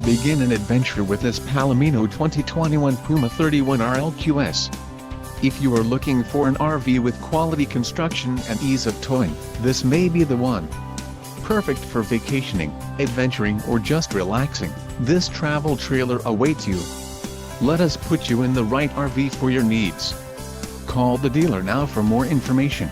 Begin an adventure with this Palomino 2021 Puma 31RLQS. If you are looking for an RV with quality construction and ease of towing, this may be the one. Perfect for vacationing, adventuring or just relaxing, this travel trailer awaits you. Let us put you in the right RV for your needs. Call the dealer now for more information.